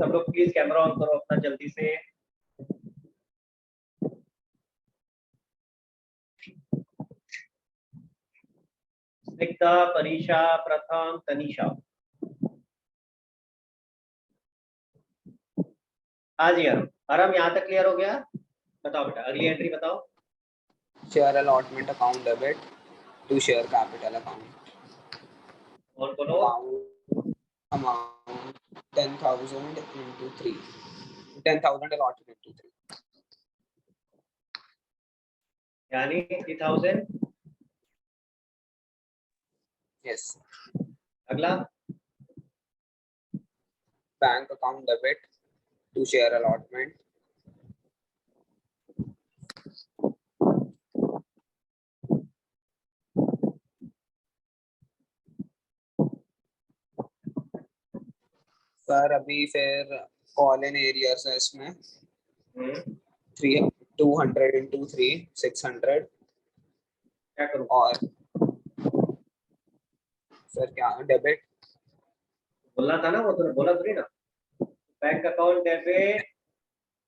सब लोग please camera on करो अपना जल्दी से। स्निग्धा, परीक्षा, प्रथम, तनीषा। हाँ जी अरम, अरम यहाँ तक क्लियर हो गया? बताओ बेटा अगली एंट्री बताओ। Share allotment account debit to share capital account. और बोलो। Amount 10,000 into 3. 10,000 allotted into 3. यानी 3000। Yes. अगला। Bank account debit to share allotment. Sir अभी फिर कॉल इन एरियर्स है इसमें 200 into 3 600। क्या करूं? और सर क्या डेबिट बोलना था ना, वो तो बोला थोड़ी ना। Bank account debit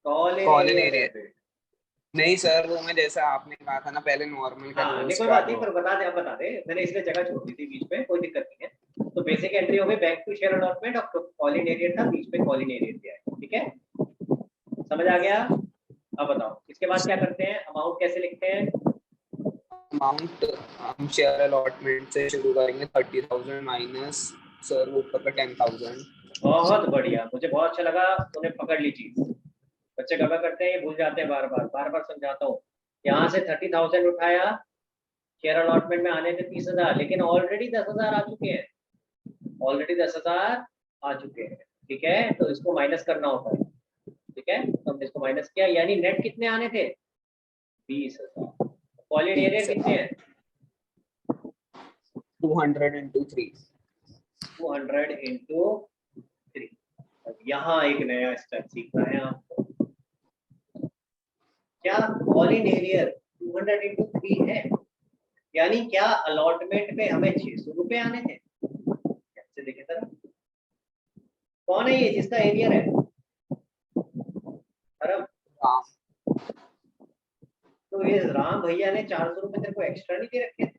call in arrear. नहीं सर, वो मैं जैसा आपने कहा था ना पहले नॉर्मल का हाँ नहीं कोई बात नहीं, पर बता दे, आप बता दे, मैंने इसलिए जगह छोड़ दी थी बीच में, कोई दिक्कत नहीं है। तो बेसिक एंट्री हो गई बैंक टू शेयर अलॉटमेंट और कॉल इन एरियर था, बीच में कॉल इन एरियर दिया है, ठीक है, समझ आ गया? अब बताओ इसके बाद क्या करते हैं, अमाउंट कैसे लिखते हैं? अमाउंट हम शेयर अलॉटमेंट से शुरू करेंगे 30,000 माइनस सर ऊपर का 10,000। बहुत बढ़िया, मुझे बहुत अच्छा लगा, तूने पकड़ ली चीज। बच्चे गड़बड़ करते हैं, ये भूल जाते हैं, बार बार समझाता हूँ। यहाँ से 30,000 उठाया, शेयर अलॉटमेंट में आने थे 30,000, लेकिन ऑलरेडी 10,000 आ चुके हैं, ऑलरेडी 10,000 आ चुके हैं, ठीक है, तो इसको माइनस करना होता है, ठीक है, तो हमने इसको माइनस किया, यानी नेट कितने आने थे? 20,000। कॉल इन एरियर कितने हैं? 200 into 3। 200 into 3। अब यहाँ एक नया स्टेप सीखना है आपको। क्या कॉल इन एरियर 200 into 3 है? यानी क्या अलॉटमेंट में हमें 600 रुपए आने थे? कैसे देखे जरा, कौन है ये जिसका एरियर है? अरब। तो ये राम भैया ने 400 रुपए तेरे को एक्स्ट्रा नहीं दे रखे थे?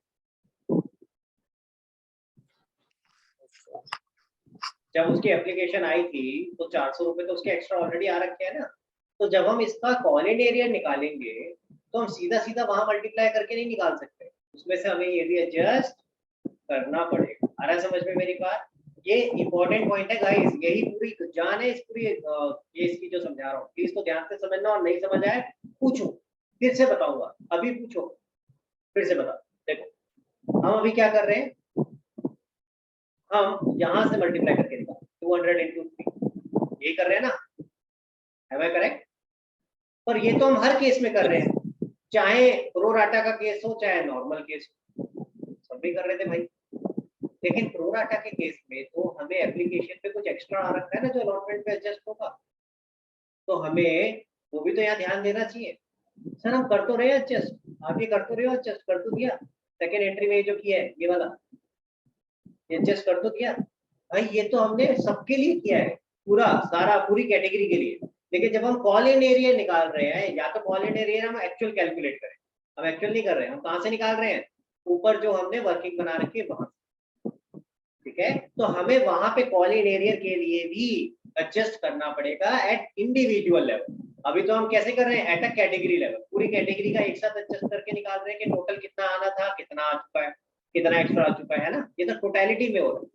जब उसकी एप्लीकेशन आई थी तो 400 रुपए तो उसके एक्स्ट्रा ऑलरेडी आ रखे हैं ना। तो जब हम इसका कॉल इन एरियर निकालेंगे तो हम सीधा सीधा वहां मल्टीप्लाई करके नहीं निकाल सकते, उसमें से हमें ये भी एडजस्ट करना पड़ेगा। आ रहा है समझ में मेरी बात? ये इंपॉर्टेंट पॉइंट है गाइस, यही पूरी जान है इस पूरी केस की जो समझा रहा हूँ। प्लीज तो ध्यान से समझना, और नहीं समझ आए पूछो, फिर से बताऊंगा, अभी पूछो फिर से बता। देखो हम अभी क्या कर रहे हैं, हम यहां से मल्टीप्लाई करके निकाल 200 into 3, यही कर रहे हैं ना, है मैं करेक्ट? पर ये तो हम हर केस में कर रहे हैं, चाहे प्रो राटा का केस हो चाहे नॉर्मल केस हो, सब भी कर रहे थे भाई। लेकिन प्रो राटा के केस में तो हमें एप्लीकेशन पे कुछ एक्स्ट्रा आ रखा है ना जो अलॉटमेंट पे एडजस्ट होगा, तो हमें वो भी तो यहाँ ध्यान देना चाहिए। सर हम कर तो रहे हैं एडजस्ट, आप ये कर तो रहे हो एडजस्ट, कर तो दिया सेकेंड एंट्री में जो किया है ये वाला, एडजस्ट कर तो दिया भाई, ये तो हमने सबके लिए किया है, पूरा सारा पूरी कैटेगरी के लिए। लेकिन जब हम कॉल इन एरिया निकाल रहे हैं, या तो कॉल इन एरिया हम एक्चुअल कैलकुलेट करें, हम एक्चुअल नहीं कर रहे हैं, हम कहाँ से निकाल रहे हैं? ऊपर जो हमने वर्किंग बना रखी है वहां, ठीक है, तो हमें वहां पे कॉल इन एरियर के लिए भी एडजस्ट करना पड़ेगा एट इंडिविजुअल लेवल। अभी तो हम कैसे कर रहे हैं, एट अ कैटेगरी लेवल, पूरी कैटेगरी का एक साथ एडजस्ट करके निकाल रहे हैं कि टोटल कितना आना था, कितना आ चुका है, कितना एक्स्ट्रा आ चुका है ना, ये तो टोटलिटी में हो रहा है।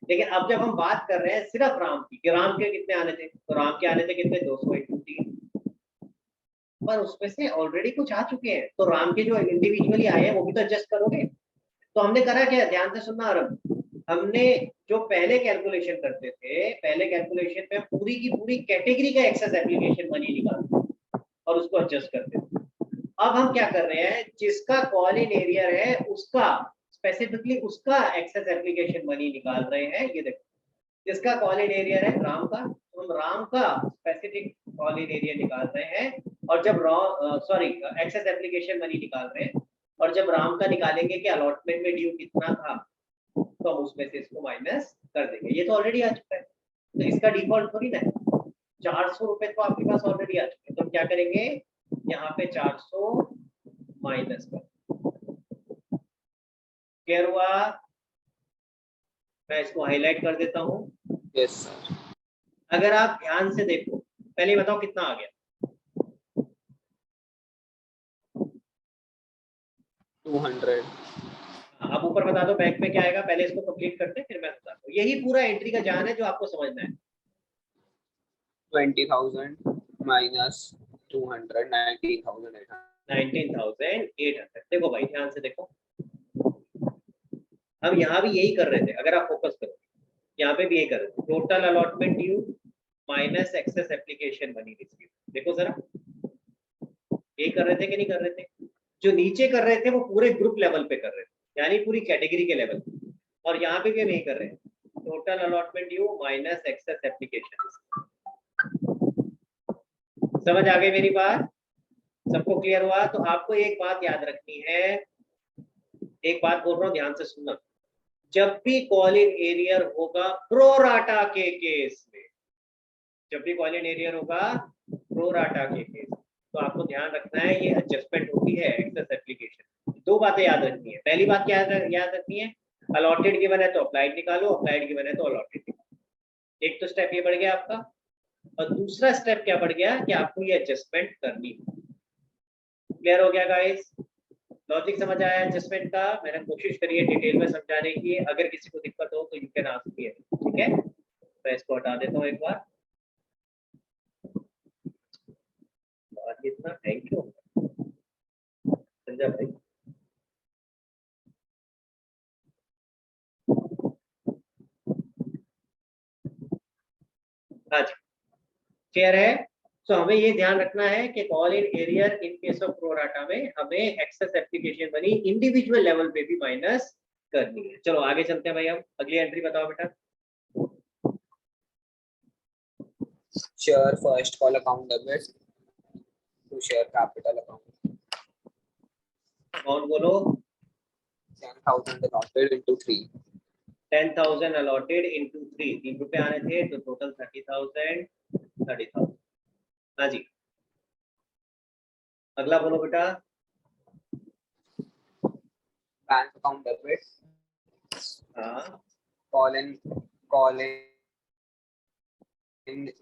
लेकिन अब जब हम बात कर रहे हैं सिर्फ राम की, कि राम के कितने आने थे, तो राम के आने थे कितने, 203, पर उसमें से ऑलरेडी कुछ आ चुके हैं, तो राम के जो इंडिविजुअली आए हैं वो भी तो एडजस्ट करोगे। तो हमने करा क्या, ध्यान से सुनना आरम, हमने जो पहले कैलकुलेशन करते थे, पहले कैलकुलेशन में पूरी की पूरी कैटेगरी का एक्सेस एप्लीकेशन मनी निकालते और उसको एडजस्ट करते थे। अब हम क्या कर रहे हैं, जिसका कॉल इन एरियर है उसका स्पेसिफिकली उसका एक्सेस एप्लीकेशन मनी निकाल रहे हैं। ये देखो जिसका कॉल इन एरियर है राम का, तो हम राम का स्पेसिफिक कॉल इन एरिया निकाल रहे हैं, और जब एक्सेस एप्लीकेशन मनी निकाल रहे हैं, और जब राम का निकालेंगे कि अलॉटमेंट में ड्यू कितना था, तो हम उसमें से इसको माइनस कर देंगे। ये तो ऑलरेडी आ चुका है, तो इसका डिफॉल्ट थोड़ी ना है, 400 रुपए तो आपके पास ऑलरेडी आ चुके हैं, तो हम क्या करेंगे, यहाँ पे 400 माइनस कर। क्लियर हुआ? मैं इसको हाईलाइट कर देता हूँ। Yes sir. अगर आप ध्यान से देखो, पहले बताओ कितना आ गया। 200। अब ऊपर बता दो बैंक में क्या आएगा, पहले इसको कंप्लीट करते हैं फिर मैं बताता हूँ। यही पूरा एंट्री का जान है जो आपको समझना है। 20,000 माइनस 200, 19,800। 19,800। देखो भाई ध्यान से देखो, हम यहाँ भी यही कर रहे थे, अगर आप फोकस करो यहाँ पे भी यही कर रहे थे, total allotment due minus excess application money receive. देखो जरा, यही कर रहे थे कि नहीं कर रहे थे? जो नीचे कर रहे थे वो पूरे ग्रुप लेवल पे कर रहे थे, यानी पूरी कैटेगरी के लेवल पे, और यहाँ पे भी हम यही कर रहे हैं, total allotment due minus excess application. समझ आ गई मेरी बात? सबको क्लियर हुआ? तो आपको एक बात याद रखनी है, एक बात बोल रहा हूँ ध्यान से सुनना, जब भी कॉल इन एरियर होगा प्रोराटा के केस में, जब भी कॉल इन एरियर होगा प्रोराटा के केस, तो आपको ध्यान रखना है ये एडजस्टमेंट होती है एक्सेस एप्लीकेशन। दो बातें याद रखनी है। पहली बात क्या याद रखनी है, अलॉटेड गिवन है तो अप्लाइड निकालो, अप्लाइड गिवन है तो अलॉटेड निकालो। एक तो स्टेप ये बढ़ गया आपका, और दूसरा स्टेप क्या बढ़ गया कि आपको ये एडजस्टमेंट करनी है। क्लियर हो गया गाइस? लॉजिक समझ आया एडजस्टमेंट का? मैंने कोशिश करी है डिटेल में समझाने की, अगर किसी को दिक्कत हो तो यू कैन आस्क मी। ठीक है, मैं इसको हटा देता हूँ एक बार। इतना थैंक यू संजय भाई। हाँ जी, क्लियर है? तो हमें ये ध्यान रखना है कि call in arrear in case of pro rata में हमें excess application money individual level पे भी माइनस करनी है। चलो आगे चलते हैं भाई, हम अगली एंट्री बताओ बेटा। Share first call account debit to share capital account. कौन बोलो? 10,000 allotted into 3. 10,000 अलॉटेड इनटू 3, 3 रुपए आने थे तो टोटल 30,000, 30,000। हाँ जी, अगला बोलो बेटा। Bank account debit. हाँ, Call in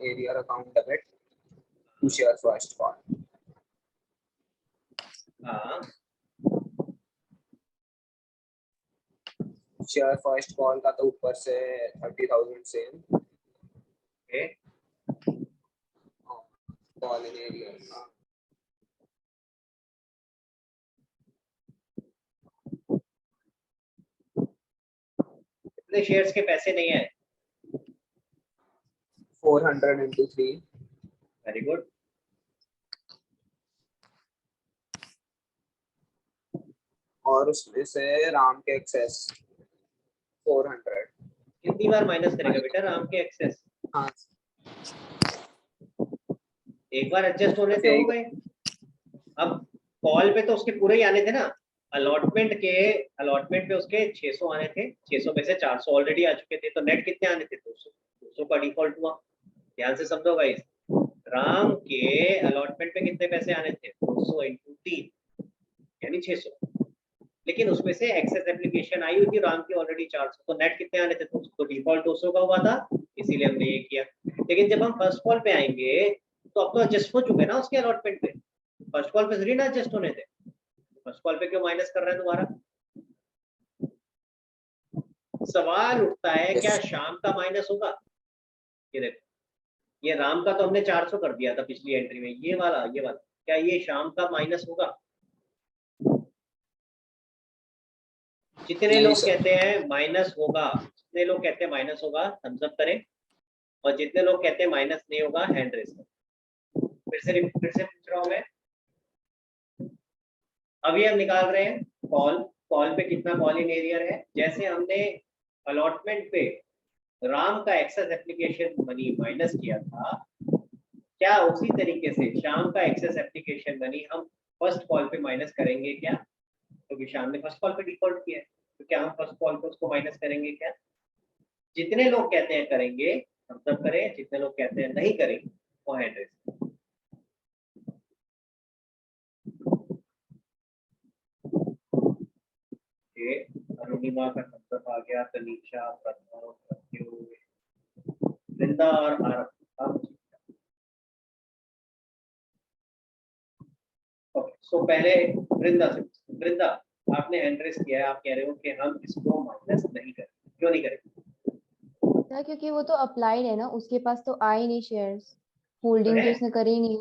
area account debit to share first call. हाँ, Share first call का तो ऊपर से 30,000 same. Okay, Call in area का कितने शेयर्स के पैसे नहीं आए? 400 into 3. Very good. और उसमें से राम के एक्सेस 400। कितनी बार माइनस करेगा बेटा राम के एक्सेस? हाँ, एक बार एडजस्ट होने से हो गए। अब कॉल पे तो उसके पूरे ही आने थे ना, अलॉटमेंट पे उसके 600 आने थे, 600 में से 400 ऑलरेडी आ चुके थे, तो नेट कितने आने थे? 200। 200 का डिफॉल्ट हुआ। ध्यान से समझो गाइस, राम के अलॉटमेंट पे कितने पैसे आने थे? 200 इंटू 3 यानी 600, लेकिन उसमें से एक्सेस एप्लीकेशन आई हुई थी राम की ऑलरेडी 400, तो नेट कितने आने थे? 200। तो डिफॉल्ट 200 का हुआ था, इसीलिए हमने ये किया। लेकिन जब हम फर्स्ट कॉल पे आएंगे तो अब तो एडजस्ट हो चुके ना उसके अलॉटमेंट पे, फर्स्ट कॉल पे थोड़ी ना एडजस्ट होने थे, फर्स्ट कॉल पे क्यों माइनस कर रहा है दोबारा? सवाल उठता है क्या शाम का माइनस होगा? ये देखो, ये राम का तो हमने 400 कर दिया था पिछली एंट्री में, ये वाला क्या ये शाम का माइनस होगा? जितने लोग कहते हैं माइनस होगा, जितने लोग कहते हैं माइनस होगा थम्स अप करें, और जितने लोग कहते हैं माइनस नहीं होगा हैंड रेस करें। फिर से पूछ रहा हूं मैं, अभी हम निकाल रहे हैं कॉल पे कितना कॉल इन एरियर है। जैसे हमने अलॉटमेंट पे राम का एक्सेस एप्लीकेशन मनी माइनस किया था, क्या उसी तरीके से शाम का एक्सेस एप्लीकेशन मनी हम फर्स्ट कॉल पे माइनस करेंगे क्या? क्योंकि शाम ने फर्स्ट कॉल पे डिफॉल्ट किया है, तो क्या हम फर्स्ट कॉल पे उसको माइनस करेंगे क्या? जितने लोग कहते हैं करेंगे हम सब करें, जितने लोग कहते हैं नहीं करेंगे और एड्रेस। अरुणिमा का नंबर आ गया, तनीषा, प्रथम, वृंदा और आरव। सो पहले वृंदा से, वृंदा आपने एंट्रेस किया है, आप कह रहे हो कि हम इसको माइनस नहीं करें, क्यों नहीं करें? क्योंकि वो तो अप्लाइड है ना, उसके पास तो आए नहीं शेयर्स, होल्डिंग तो उसने करी नहीं,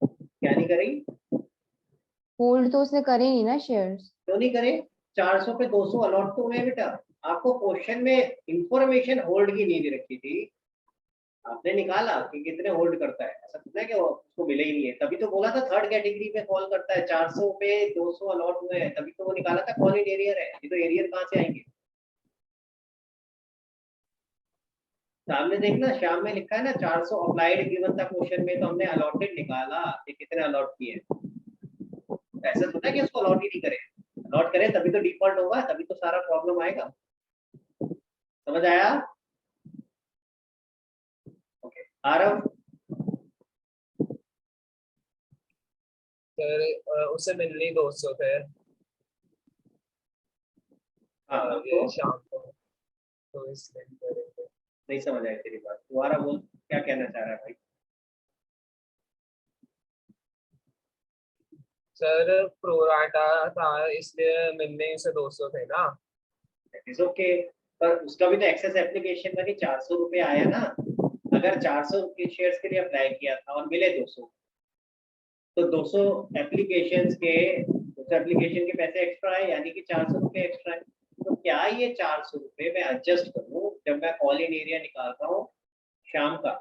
क्या नहीं करेगी? होल्ड तो उसने करे नहीं ना शेयर्स। क्यों नहीं करे? 400 पे 200 अलॉट तो हुए बेटा। आपको क्वेश्चन में इंफॉर्मेशन होल्ड की नहीं दे रखी थी, आपने निकाला कि कितने होल्ड करता है, ऐसा थोड़ा है कि वो उसको मिले ही नहीं है, तभी तो बोला था थर्ड कैटेगरी में फॉल करता है। 400 पे 200 अलॉट हुए हैं, तभी तो वो निकाला था कॉल इन एरियर है। ये तो एरियर कहाँ से आएंगे? सामने देखना, शाम में लिखा है ना 400 अप्लाइड गिवन था क्वेश्चन में, तो हमने अलॉटेड निकाला कि कितने अलॉट किए। ऐसा थोड़ा है कि उसको अलॉट ही नहीं करे, अलॉट करें तभी तो डिफॉल्ट होगा, तभी तो सारा प्रॉब्लम आएगा। समझ आया? ओके आरव। सर उसे मिलने 200 थे हाँ ये तो शाम को, तो इसलिए करेंगे। नहीं समझ आई तेरी बात, दोबारा बोल, क्या कहना चाह रहा है भाई? सर प्रोराटा था इसलिए मिलने से 200 थे ना। इट्स ओके, पर उसका भी तो एक्सेस एप्लीकेशन में 400 रुपए आया ना। अगर 400 के शेयर्स के लिए अप्लाई किया था और मिले 200, तो 200 एप्लीकेशन के, उस एप्लीकेशन के पैसे एक्स्ट्रा है, यानी कि 400 रुपए एक्स्ट्रा है। तो क्या ये 400 रुपए मैं एडजस्ट करूं जब मैं कॉल इन एरिया निकालता हूँ शाम का,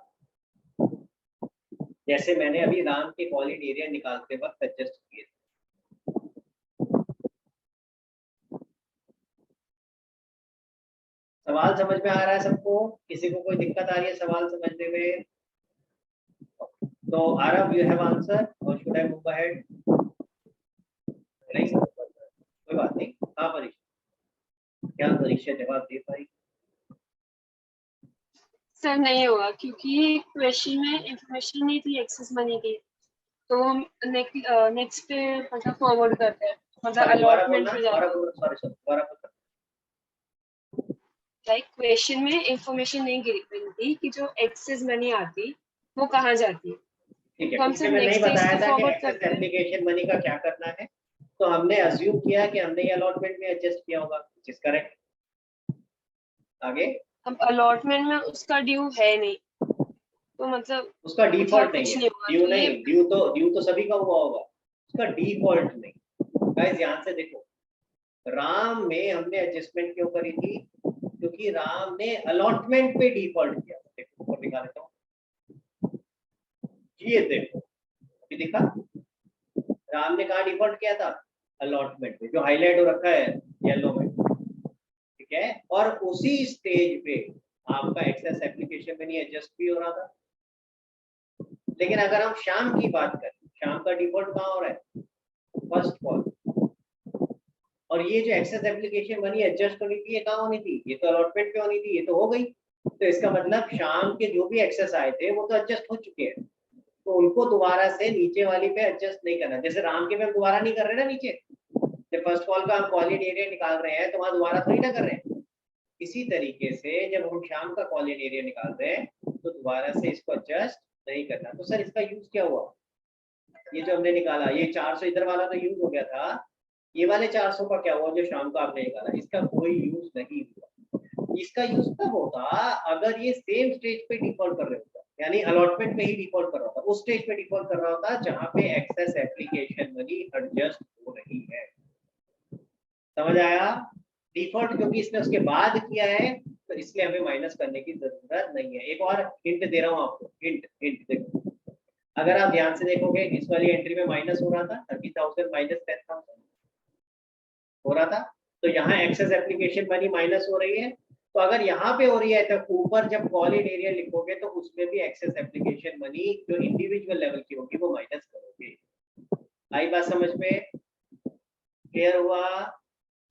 जैसे मैंने अभी राम के कॉल इन एरिया निकालते वक्त एडजस्ट किए? सवाल समझ में आ रहा है सबको? किसी को कोई दिक्कत आ रही है सवाल समझने में? तो आरव यू हैव आंसर और शुड आई मूव अहेड? नहीं कोई बात नहीं। हाँ परीक्षा, क्या परीक्षा जवाब दे पाई? सर नहीं होगा क्योंकि क्वेश्चन में इंफॉर्मेशन नहीं थी एक्सेस मनी की, तो हम नेक्स्ट पे मतलब फॉरवर्ड करते हैं, मतलब सॉरी दोबारा अलॉटमेंट बोलना, पे दोबारा जाते हैं। बोलना, सॉरी सॉरी दोबारा बोलना। लाइक क्वेश्चन में इंफॉर्मेशन नहीं गिरी थी कि जो एक्सेस मनी आती वो कहाँ जाती, ठीक है, तो हम उसमें सिर्फ नहीं नेक्स्ट स्टेज बताया पे था कि फॉरवर्ड एक्सेस करते हैं। एप्लीकेशन मनी का क्या करना है, तो हमने अज्यूम किया कि हमने ये अलॉटमेंट में एडजस्ट किया होगा, व्हिच इज करेक्ट। आगे अब अलॉटमेंट में उसका ड्यू है नहीं, तो मतलब उसका डिफॉल्ट नहीं कुछ है, नहीं हुआ, ड्यू तो नहीं, ये ड्यू तो सभी का हुआ होगा, उसका डिफॉल्ट नहीं। गाइस ध्यान से देखो, राम में हमने एडजस्टमेंट क्यों करी थी? क्योंकि राम ने अलॉटमेंट पे डिफॉल्ट किया। देखो ऊपर दिखा देता हूँ, ये देखो अभी दिखा, राम ने कहा डिफॉल्ट किया था? अलॉटमेंट में, जो हाईलाइट हो रखा है येलो में, ठीक है। और उसी स्टेज पे आपका एक्सेस एप्लीकेशन में नहीं एडजस्ट भी हो रहा था। लेकिन अगर हम शाम की बात करें, शाम का डिफॉल्ट कहाँ हो रहा है? First call. और ये जो एक्सेस एप्लीकेशन मनी एडजस्ट होनी थी, ये कहाँ होनी थी? ये तो अलॉटमेंट पे होनी थी, ये तो हो गई। तो इसका मतलब शाम के जो भी एक्सेस आए थे वो तो एडजस्ट हो चुके हैं, तो उनको दोबारा से नीचे वाली पे एडजस्ट नहीं करना। जैसे राम के पे हम दोबारा नहीं कर रहे ना नीचे, जब फर्स्ट कॉल का हम कॉल इन एरिया निकाल रहे हैं तो वहां दोबारा थोड़ी ना कर रहे हैं। इसी तरीके से जब हम शाम का कॉल इन एरिया निकाल रहे हैं तो दोबारा से इसको एडजस्ट नहीं करना। तो सर इसका यूज क्या हुआ? ये जो हमने निकाला, ये 400 इधर वाला तो यूज हो गया था, ये वाले 400 का क्या हुआ जो शाम का आपने निकाला? इसका कोई यूज नहीं हुआ। इसका यूज तब होता अगर ये सेम स्टेज पे डिफॉल्ट कर रहे होता, यानी अलॉटमेंट में ही डिफॉल्ट कर रहा होता, उस स्टेज पे डिफॉल्ट कर रहा होता जहां पे एक्सेस एप्लीकेशन मनी एडजस्ट हो रही है। समझ आया? डिफॉल्ट क्योंकि इसने उसके बाद किया है, तो इसलिए हमें माइनस करने की जरूरत नहीं है। एक और हिंट दे रहा हूँ आपको, हिंट हिंट देखो, अगर आप ध्यान से देखोगे इस वाली एंट्री में माइनस हो रहा था, 30,000 माइनस 10,000 हो रहा था, तो यहाँ एक्सेस एप्लीकेशन मनी माइनस हो रही है। तो अगर यहाँ पे हो रही है तो ऊपर जब कॉल इन एरिया लिखोगे तो उसमें भी एक्सेस एप्लीकेशन मनी जो इंडिविजुअल लेवल की होगी वो माइनस करोगे। आई बात समझ में? क्लियर हुआ?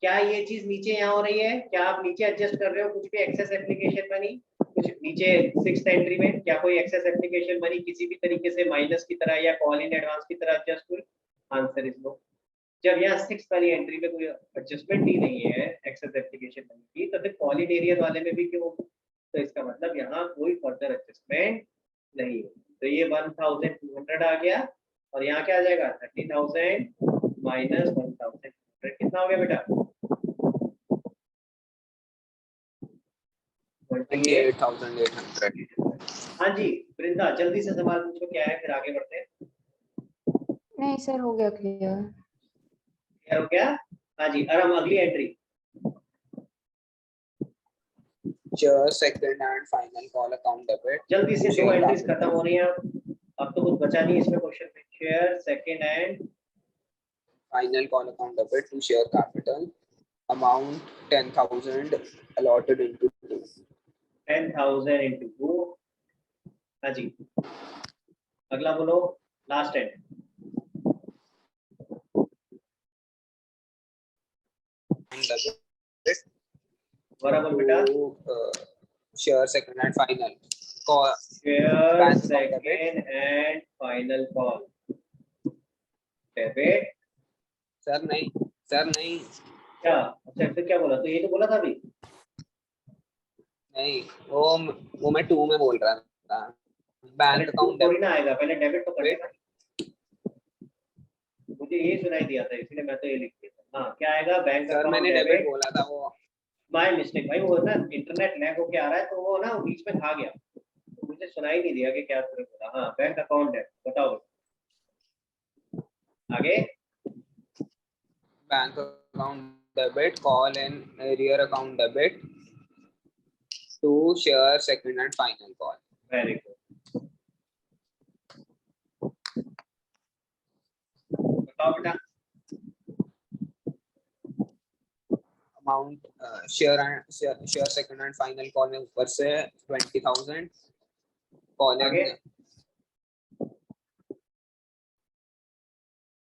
क्या ये चीज नीचे यहाँ हो रही है? क्या आप नीचे एडजस्ट कर रहे हो कुछ भी एक्सेस एप्लीकेशन मनी? कुछ नीचे 6th एंट्री में क्या कोई एक्सेस एप्लीकेशन बनी किसी भी तरीके से माइनस की तरह या कॉल इन एडवांस की तरह एडजस्ट हुई? Answer is no. जब यहाँ 6th वाली एंट्री में कोई एडजस्टमेंट ही नहीं है एक्सेस एप्लीकेशन बनी की, तो फिर कॉल इन एरिया वाले में भी क्यों? तो इसका मतलब यहाँ कोई फर्दर एडजस्टमेंट नहीं है। तो ये 1200 आ गया और यहाँ क्या आ जाएगा 30,000 माइनस 1,200 कितना हो गया बेटा? 28,800। हाँ जी वृंदा जल्दी से सवाल पूछो क्या है, फिर आगे बढ़ते हैं। नहीं सर, हो गया क्लियर। क्लियर हो गया? हाँ जी आराम, अगली entry. Share second and final call account debit. जल्दी से दो Share एंट्रीज capital. खत्म हो रही हैं अब तो कुछ बचा नहीं इसमें क्वेश्चन में। Share second and Final call account debit to share capital. Amount 10,000 allotted into 2. 10,000 into 2। हाँ जी अगला बोलो लास्ट एंड। Debit बराबर बेटा। to share second and final call. Share Bank account second and final call debit. Sir नहीं क्या अच्छा फिर क्या बोला? तो ये तो बोला था अभी। नहीं वो मैं 2 में बोल रहा था। बैंक अकाउंट थोड़ी ना आएगा, पहले डेबिट तो करेगा। मुझे ये सुनाई दिया था इसलिए मैं तो ये लिख दिया था। हाँ क्या आएगा? बैंक सर अकाउंट मैंने डेबिट डेबिट। बोला था वो। माय मिस्टेक भाई, वो ना इंटरनेट लैग होके आ रहा है तो वो ना बीच में खा गया, तो मुझे सुनाई नहीं दिया कि क्या तुमने बोला। हाँ बैंक अकाउंट है, बताओ आगे। Bank account debit call and arrear account debit to share second and final call. Very good, बताओ बेटा। Amount share second and final call में ऊपर से 20,000 कॉल आगे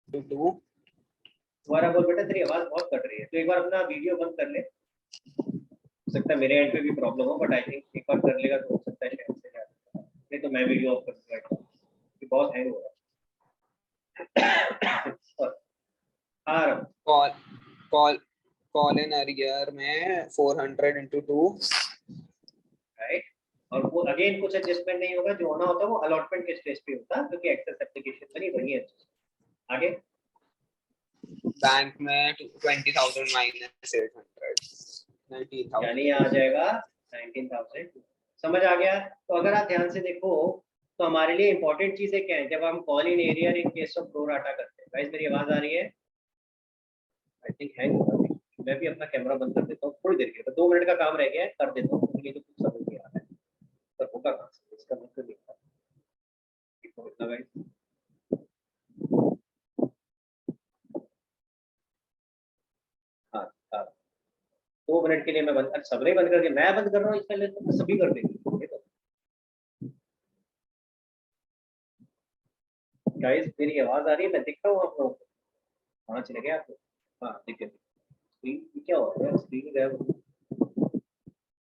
इन टू। दोबारा बोल बेटा, तेरी आवाज बहुत कट रही है, तो एक बार अपना वीडियो बंद कर ले। हो सकता है मेरे एंड पे भी प्रॉब्लम हो, बट आई थिंक एक बार कर लेगा तो हो सकता है शायद से जाए। नहीं तो मैं वीडियो ऑफ कर दूंगा, बहुत हैंग हो रहा है। हाँ call call call in arrear में 400 into 2। राइट, और वो अगेन कुछ एडजस्टमेंट नहीं होगा, जो होना होता है वो अलॉटमेंट के स्टेज पे होता है, क्योंकि एक्सेस एप्लीकेशन बनी वही है। आगे बैंक में 20,000 माइनस 800 19,000। यानी आ जाएगा 19,000। समझ आ गया? तो अगर आप ध्यान से देखो तो हमारे लिए इंपॉर्टेंट चीजें क्या है जब हम call in area in case of pro rata करते हैं। गाइस मेरी आवाज आ रही है? आई थिंक हैंग हो रहा है। मैं भी अपना कैमरा बंद कर देता हूँ थोड़ी देर के लिए, 2 मिनट का काम रह गया है, कर देता हूँ, मुझे तो कुछ समझ नहीं आ रहा है पर होगा कहाँ से, इसका मतलब नहीं पता। हाँ हाँ 2 मिनट के लिए मैं बंद, सबने बंद कर दिया, मैं बंद कर रहा हूँ इसके लिए, तो सभी कर देंगे। गाइस मेरी आवाज आ रही है? मैं दिख रहा हूँ आप लोगों को? कहाँ चले गए आप लोग? हाँ दिख गए। स्क्रीन क्या हो रहा है? स्क्रीन गायब हो गई।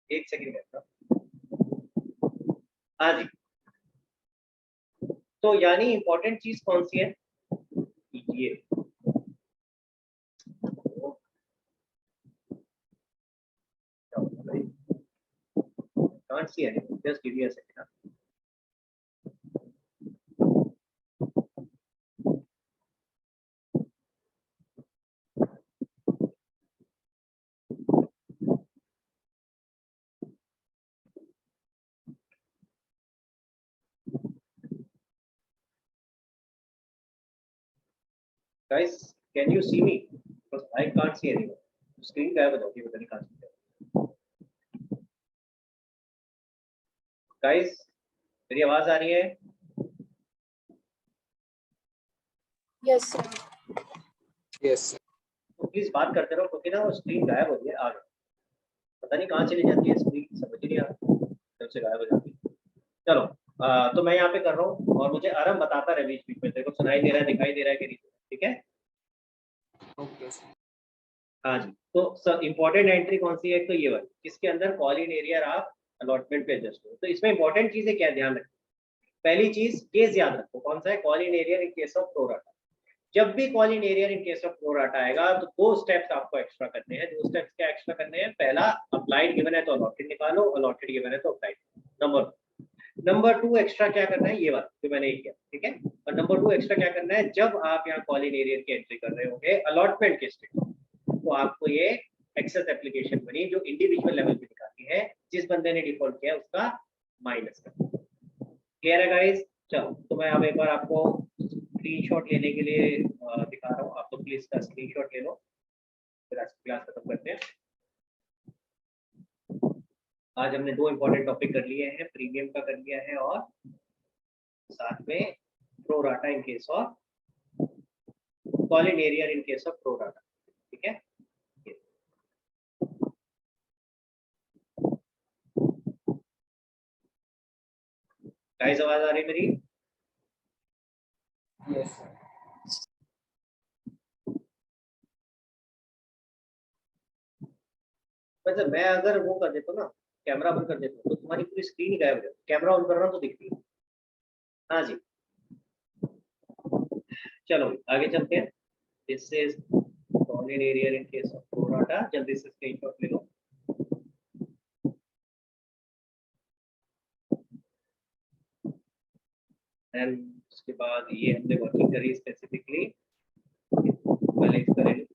एक सेकंड बैठना। हाँ जी, तो यानी इंपॉर्टेंट चीज कौन सी है? ये can't see anything, just give me a second. Guys, can you see me? Because I can't see anyone. Screen गायब हो जाती है, पता नहीं कहाँ से। Guys, मेरी आवाज आ रही है? Yes sir. यस तो प्लीज बात करते रहो, क्योंकि ना वो स्क्रीन गायब हो गई है। आ गई, पता नहीं कहाँ चली जाती है स्क्रीन, समझ नहीं आ रहा, जब से गायब हो जाती है। चलो तो मैं यहाँ पे कर रहा हूँ और मुझे आराम बताता रहे बीच बीच में, तेरे को सुनाई दे रहा है, दिखाई दे रहा है कि नहीं, ठीक है? Okay sir. हाँ जी, तो सर इंपॉर्टेंट एंट्री कौन सी है? तो ये वाली, इसके अंदर कॉल इन एरिया रहा अलॉटमेंट पे एडजस्ट हो। तो इसमें इंपॉर्टेंट चीजें क्या ध्यान रखें। पहली चीज केस याद रखो, कौन सा है, कॉलिनेरियर इन केस ऑफ प्रोराटा। जब भी कॉलिनेरियर इन केस ऑफ प्रोराटा आएगा तो दो स्टेप्स आपको एक्स्ट्रा करने हैं। दो स्टेप्स क्या एक्स्ट्रा करने हैं, पहला अप्लाइड गिवन है तो अलॉटेड निकालो, अलॉटेड गिवन है तो अप्लाइड। नंबर 2 एक्स्ट्रा क्या करना है, ये वाला जो मैंने ये किया, ठीक है। और नंबर 2 एक्स्ट्रा क्या करना है, जब आप यहाँ कॉलिनेरियर की एंट्री कर रहे होंगे अलॉटमेंट के स्टेज, तो आपको ये एक्सेस एप्लीकेशन मनी जो इंडिविजुअल लेवल पे निकालनी है, जिस बंदे ने डिफॉल्ट किया उसका माइनस करना। क्लियर है गाइस? चलो तो मैं अब एक बार आपको स्क्रीनशॉट लेने के लिए दिखा रहा हूँ। आप लोग प्लीज इसका स्क्रीनशॉट ले लो, फिर आज क्लास खत्म करते हैं। आज हमने 2 इंपॉर्टेंट टॉपिक कर लिए हैं, प्रीमियम का कर लिया है और साथ में pro rata in case of collinear in case of pro rata, ठीक है। गाइस आवाज आ रही मेरी? Yes, sir. मतलब मैं अगर वो कर देता हूँ ना, कैमरा बंद कर देता हूँ, तो तुम्हारी पूरी स्क्रीन ही गायब हो जाती है। कैमरा ऑन कर रहा हूँ तो दिखती है। हाँ जी, चलो आगे चलते हैं। This is collinear in case of pro rata. जल्दी से स्क्रीनशॉट ले लो। एंड उसके बाद ये हमने वर्किंग करी स्पेसिफिकली, पहले इसका ले लो,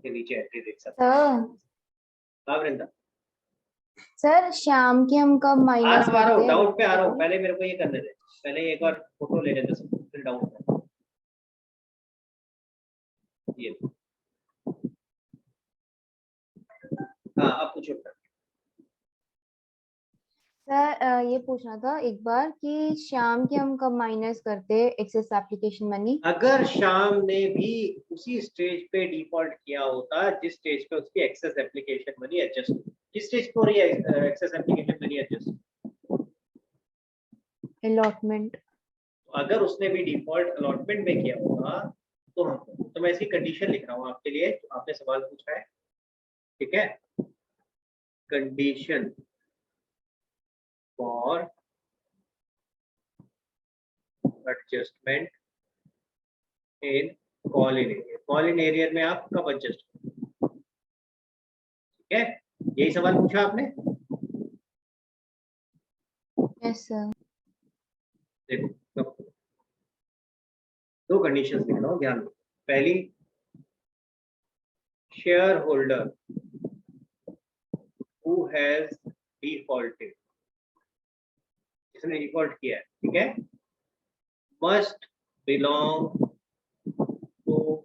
के नीचे एंट्री देख सकते हैं। हाँ वृंदा, सर शाम के हम कब आ माइनस रहा करते हूँ, हैं? डाउट पे आ रहा हूँ। पहले मेरे को ये करने दे, पहले एक बार फोटो लेने दे सबको, फिर डाउट पे। ये हाँ, अब पूछो। सर ये पूछना था एक बार कि शाम के हम कब माइनस करते हैं एक्सेस एप्लीकेशन मनी? अगर शाम ने भी उसी स्टेज पे डिफॉल्ट किया होता जिस स्टेज पे उसकी एक्सेस एप्लीकेशन मनी एडजस्ट, किस स्टेज पे हो रही है excess application money adjust? Allotment. अगर उसने भी डिफॉल्ट अलॉटमेंट में किया होगा तो मैं इसकी कंडीशन लिख रहा हूँ आपके लिए, तो आपने सवाल पूछा है, ठीक है। Condition for adjustment in collinear. Collinear में आप कब एडजस्ट, ठीक है, यही सवाल पूछा आपने। Yes sir. देखो दो कंडीशंस लिख रहा हूँ, ध्यान दो। पहली, share holder who has defaulted, जिसने डिफॉल्ट किया है, ठीक है, must belong to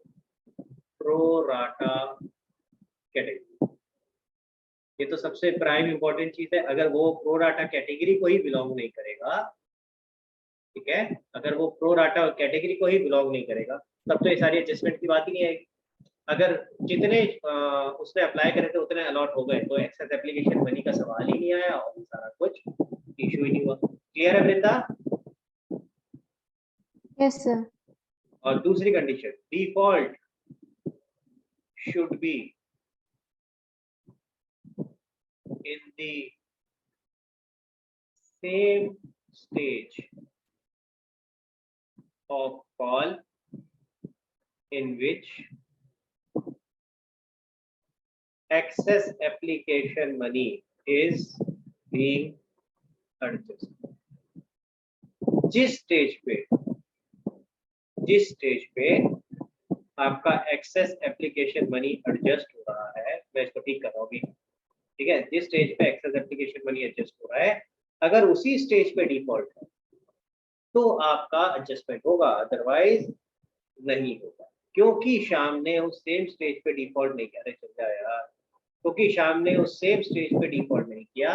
pro rata category. ये तो सबसे प्राइम इंपॉर्टेंट चीज है। अगर वो प्रो राटा कैटेगरी को ही बिलोंग नहीं करेगा, ठीक है, अगर वो प्रो राटा कैटेगरी को ही बिलोंग नहीं करेगा, तब तो ये सारी एडजस्टमेंट की बात ही नहीं आएगी। अगर जितने उसने अप्लाई करे थे उतने अलॉट हो गए तो एक्सेस एप्लीकेशन मनी का सवाल ही नहीं आया और सारा कुछ इशू ही नहीं हुआ। क्लियर है वृंदा? Yes sir. और दूसरी condition, default should be in the same stage of call in which excess application money is being adjusted। जिस स्टेज पे आपका एक्सेस एप्लीकेशन मनी एडजस्ट हो रहा है, मैं इसको ठीक कर रहा हूँ, ठीक है, जिस स्टेज पे एक्सेस एप्लीकेशन मनी एडजस्ट हो रहा है, अगर उसी स्टेज पे डिफॉल्ट है तो आपका एडजस्टमेंट होगा, अदरवाइज नहीं होगा। क्योंकि शाम ने उस सेम स्टेज पे डिफॉल्ट नहीं किया, चल जाए यार, क्योंकि शाम ने उस सेम स्टेज पे डिफॉल्ट नहीं किया,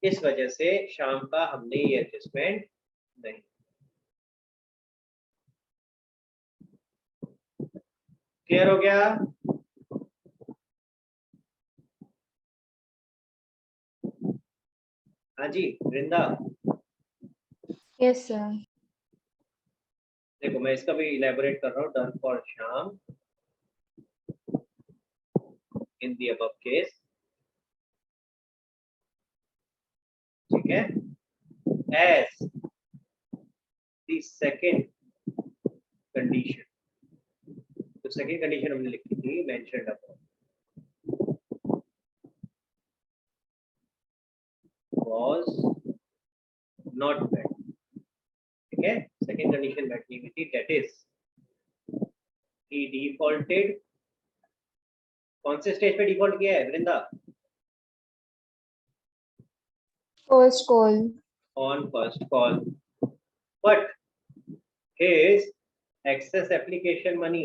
इस वजह से शाम का हमने ये एडजस्टमेंट नहीं। क्लियर हो गया? हाँ जी वृंदा। Yes sir. देखो मैं इसका भी इलेबोरेट कर रहा हूँ। डन फॉर शाम in the above case, ठीक है, एज द सेकेंड कंडीशन, तो सेकेंड कंडीशन हमने लिखी थी mentioned upon was not met, ठीक है, सेकेंड कंडीशन मेट नहीं हुई थी, दैट इज he defaulted, कौन से स्टेज पे डिफॉल्ट किया है Vrinda? First call, On first call, but his excess application money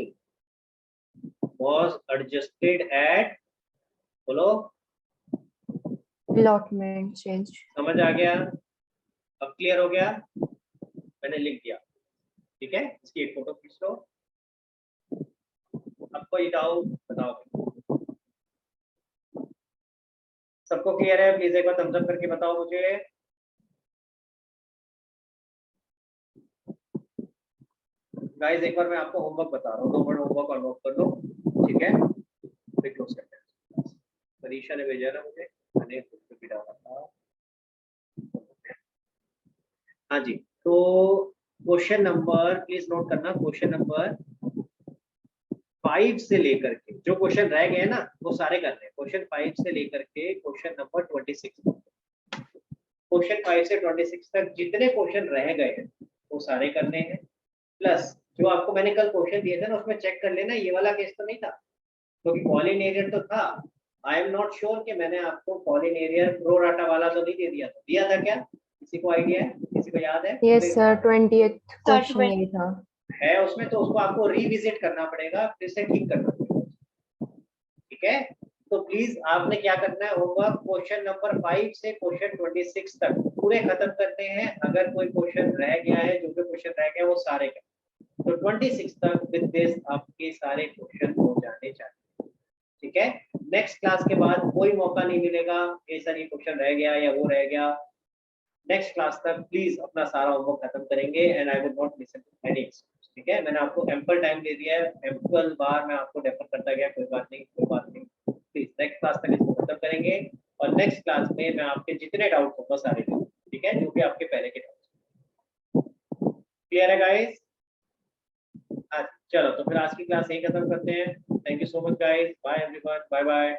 was adjusted at, बोलो, अलॉटमेंट चेंज। समझ आ गया? अब क्लियर हो गया? मैंने लिख दिया, ठीक है, इसकी एक फोटो खींच लो। अब कोई डाउट बताओ, सबको क्लियर है? प्लीज एक बार थम्स अप करके बताओ मुझे। गाइस एक बार मैं आपको होमवर्क बता रहा हूँ, 2 मिनट होमवर्क और नोट कर लो, ठीक है, फिर क्लोज करते हैं। परीक्षा ने भेजा ना मुझे, मैंने खुद भी डाला था। हाँ जी, तो क्वेश्चन नंबर प्लीज नोट करना, क्वेश्चन नंबर 5 से लेकर के जो क्वेश्चन रह गए ना वो सारे करने हैं। क्वेश्चन 5 से लेकर के क्वेश्चन नंबर 26, क्वेश्चन 5 से 26 तक जितने क्वेश्चन रह गए हैं वो सारे करने हैं। प्लस जो आपको मैंने कल क्वेश्चन दिए थे ना उसमें चेक कर लेना, ये वाला केस तो नहीं था, क्योंकि पॉलिनेरियर तो था। आई एम नॉट श्योर कि मैंने आपको पॉलिनेरियर प्रो डाटा वाला तो नहीं दे दिया था, दिया था क्या? किसी को आइडिया है? किसी को याद है? यस सर, 20th क्वेश्चन यही था। है उसमें, तो उसको आपको रिविजिट करना पड़ेगा, फिर से ठीक करना पड़ेगा, ठीक है। तो प्लीज आपने क्या करना है, होमवर्क क्वेश्चन नंबर 5 से क्वेश्चन 26 तक पूरे खत्म करने हैं। अगर कोई क्वेश्चन रह गया है, जो भी क्वेश्चन रह गया वो सारे करने, तो 26 तक विद दिस आपके सारे क्वेश्चन हो जाने चाहिए, ठीक है। नेक्स्ट क्लास के बाद कोई मौका नहीं मिलेगा ये सर ये क्वेश्चन रह गया या वो रह गया। नेक्स्ट क्लास तक प्लीज अपना सारा होमवर्क खत्म करेंगे and I will not listen to any excuse, ठीक है। मैंने आपको एम्पल टाइम दे दिया है, एम्पल बार मैं आपको रेफर करता गया, कोई बात नहीं, कोई बात नहीं। प्लीज नेक्स्ट क्लास तक इसको खत्म करेंगे और नेक्स्ट क्लास में मैं आपके जितने डाउट होगा सारे दूंगा, ठीक है, जो भी आपके पहले के डाउट। क्लियर है गाइस? चलो तो फिर आज की क्लास यही खत्म करते हैं। Thank you so much guys, bye everyone, bye bye.